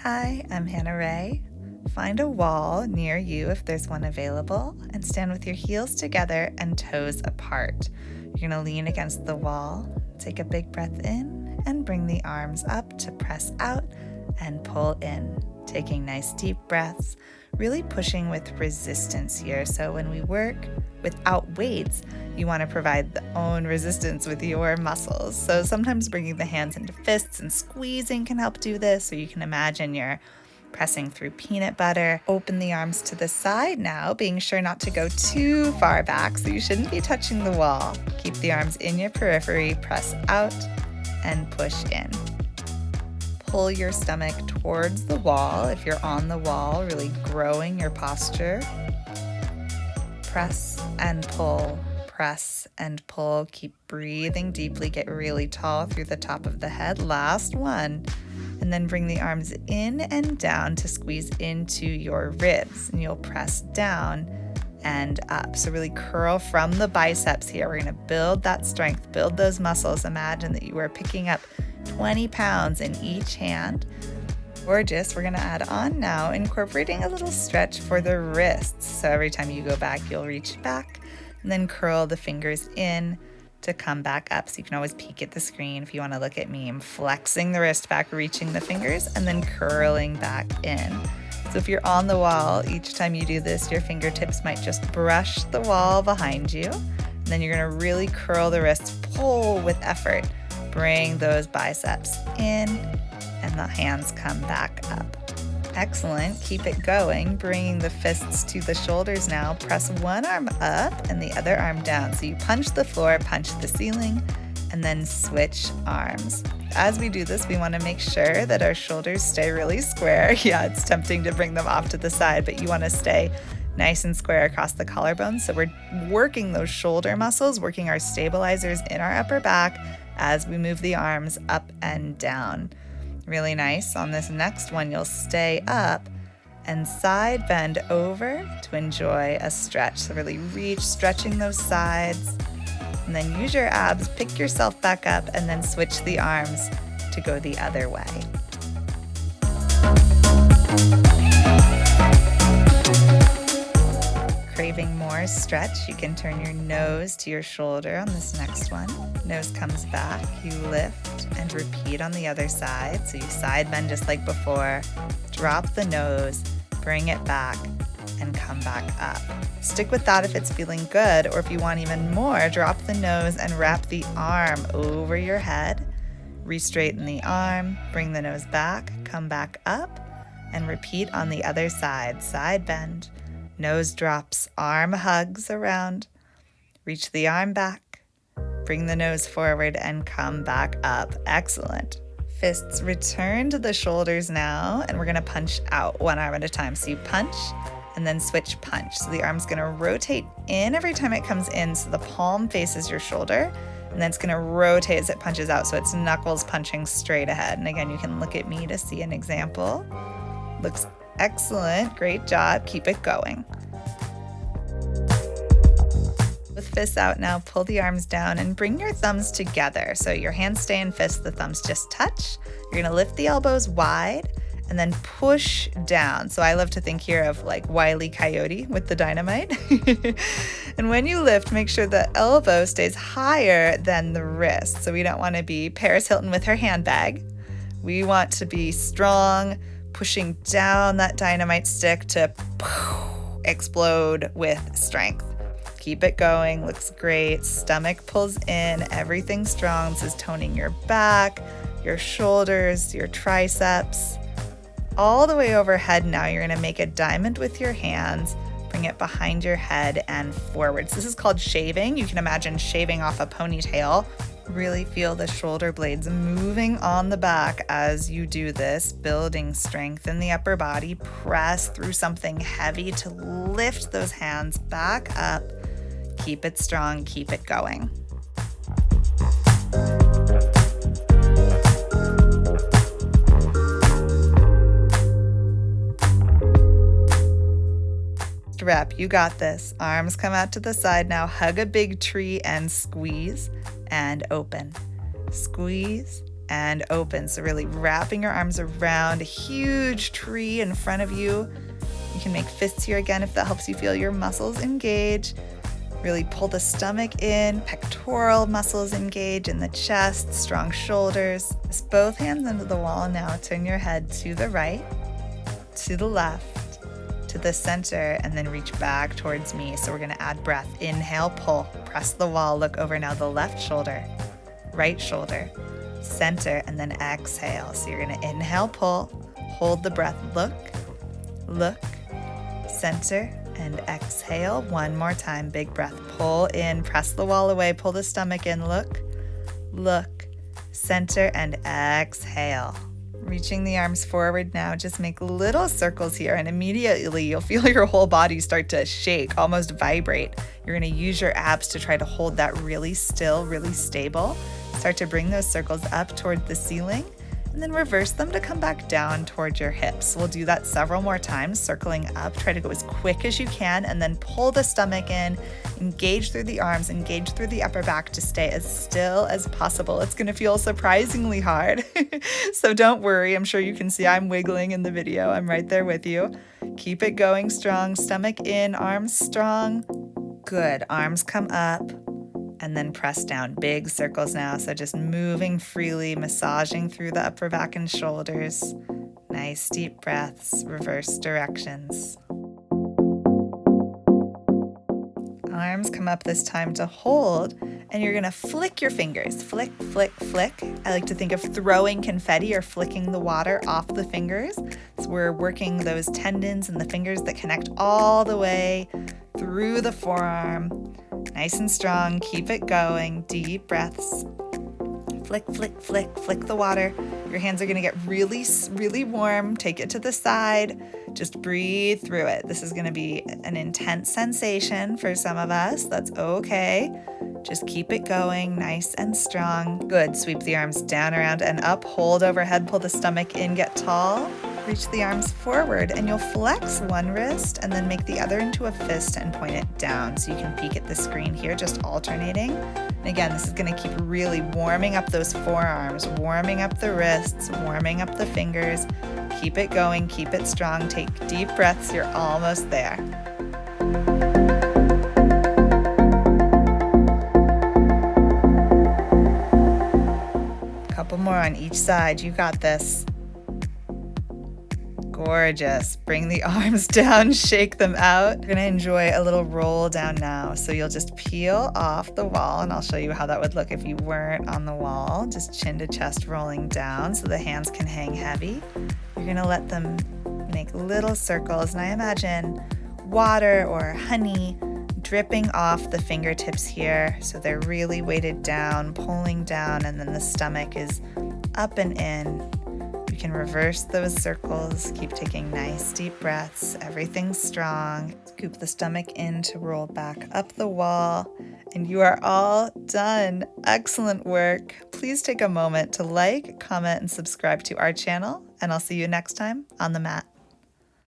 Hi, I'm Hannah Ray. Find a wall near you if there's one available and stand with your heels together and toes apart. You're going to lean against the wall, take a big breath in, and bring the arms up to press out and pull in. Taking nice deep breaths, really pushing with resistance here. So when we work without weights, you want to provide the own resistance with your muscles. So sometimes bringing the hands into fists and squeezing can help do this. Or you can imagine you're pressing through peanut butter. Open the arms to the side now, being sure not to go too far back, so you shouldn't be touching the wall. Keep the arms in your periphery, press out and push in. Pull your stomach towards the wall. If you're on the wall, really growing your posture. Press and pull, press and pull. Keep breathing deeply. Get really tall through the top of the head. Last one. And then bring the arms in and down to squeeze into your ribs. And you'll press down and up. So really curl from the biceps here. We're going to build that strength, build those muscles. Imagine that you are picking up 20 pounds in each hand. Gorgeous. We're going to add on now, incorporating a little stretch for the wrists. So every time you go back, you'll reach back and then curl the fingers in to come back up. So you can always peek at the screen if you want to look at me. I'm flexing the wrist back, reaching the fingers, and then curling back in. So if you're on the wall, each time you do this, your fingertips might just brush the wall behind you. And then you're going to really curl the wrists, pull with effort. Bring those biceps in, and the hands come back up. Excellent. Keep it going. Bringing the fists to the shoulders now. Press one arm up and the other arm down. So you punch the floor, punch the ceiling, and then switch arms. As we do this, we want to make sure that our shoulders stay really square. Yeah, it's tempting to bring them off to the side, but you want to stay nice and square across the collarbones. So we're working those shoulder muscles, working our stabilizers in our upper back as we move the arms up and down. Really nice. On this next one, you'll stay up and side bend over to enjoy a stretch. So really reach, stretching those sides, and then use your abs, pick yourself back up, and then switch the arms to go the other way. Craving more stretch, you can turn your nose to your shoulder on this next one. Nose comes back, you lift and repeat on the other side. So you side bend just like before, drop the nose, bring it back, and come back up. Stick with that if it's feeling good, or if you want even more, drop the nose and wrap the arm over your head. Re-straighten the arm, bring the nose back, come back up, and repeat on the other side. Side bend. Nose drops, arm hugs around, reach the arm back, bring the nose forward and come back up. Excellent. Fists return to the shoulders now, and we're going to punch out one arm at a time. So you punch and then switch punch. So the arm's going to rotate in every time it comes in, so the palm faces your shoulder, and then it's going to rotate as it punches out, so it's knuckles punching straight ahead. And again, you can look at me to see an example. Looks excellent. Great job. Keep it going. With fists out now, pull the arms down and bring your thumbs together. So your hands stay in fists, the thumbs just touch. You're going to lift the elbows wide and then push down. So I love to think here of like Wile E. Coyote with the dynamite. And when you lift, make sure the elbow stays higher than the wrist. So we don't want to be Paris Hilton with her handbag. We want to be strong, pushing down that dynamite stick to explode with strength. Keep it going. Looks great. Stomach pulls in. Everything strong. This is toning your back, your shoulders, your triceps. All the way overhead now, you're going to make a diamond with your hands. Bring it behind your head and forward. So this is called shaving. You can imagine shaving off a ponytail. Really feel the shoulder blades moving on the back as you do this, building strength in the upper body. Press through something heavy to lift those hands back up. Keep it strong, keep it going. Rep, you got this. Arms come out to the side now. Hug a big tree and squeeze and open. Squeeze and open. So really wrapping your arms around a huge tree in front of you. You can make fists here again if that helps you feel your muscles engage. Really pull the stomach in, pectoral muscles engage in the chest, strong shoulders. Press both hands into the wall now. Turn your head to the right, to the left, to the center, and then reach back towards me. So we're gonna add breath. Inhale, pull, press the wall, look over now the left shoulder, right shoulder, center, and then exhale. So you're gonna inhale, pull, hold the breath, look, center, and exhale. One more time, big breath. Pull in, press the wall away, pull the stomach in, look, center, and exhale. Reaching the arms forward now, just make little circles here, and immediately you'll feel your whole body start to shake, almost vibrate. You're gonna use your abs to try to hold that really still, really stable. Start to bring those circles up toward the ceiling, and then reverse them to come back down towards your hips. We'll do that several more times, circling up. Try to go as quick as you can, and then pull the stomach in, engage through the arms, engage through the upper back to stay as still as possible. It's gonna feel surprisingly hard, so don't worry. I'm sure you can see I'm wiggling in the video. I'm right there with you. Keep it going strong, stomach in, arms strong. Good, arms come up, and then press down. Big circles now, so just moving freely, massaging through the upper back and shoulders. Nice deep breaths, reverse directions. Arms come up this time to hold, and you're gonna flick your fingers. Flick, flick, flick. I like to think of throwing confetti or flicking the water off the fingers. So we're working those tendons and the fingers that connect all the way through the forearm. Nice and strong, keep it going, deep breaths. Flick, flick, flick, flick the water. Your hands are gonna get really, really warm. Take it to the side, just breathe through it. This is gonna be an intense sensation for some of us, that's okay. Just keep it going, nice and strong. Good, sweep the arms down, around, and up. Hold overhead, pull the stomach in, get tall. Reach the arms forward, and you'll flex one wrist and then make the other into a fist and point it down. So you can peek at the screen here, just alternating. And again, this is gonna keep really warming up those forearms, warming up the wrists, warming up the fingers. Keep it going, keep it strong. Take deep breaths, you're almost there. Couple more on each side, you got this. Gorgeous. Bring the arms down, shake them out. You're gonna enjoy a little roll down now. So you'll just peel off the wall, and I'll show you how that would look if you weren't on the wall. Just chin to chest rolling down so the hands can hang heavy. You're gonna let them make little circles, and I imagine water or honey dripping off the fingertips here. So they're really weighted down, pulling down, and then the stomach is up and in. You can reverse those circles, keep taking nice deep breaths, everything's strong. Scoop the stomach in to roll back up the wall, and you are all done. Excellent work. Please take a moment to like, comment, and subscribe to our channel, and I'll see you next time on the mat.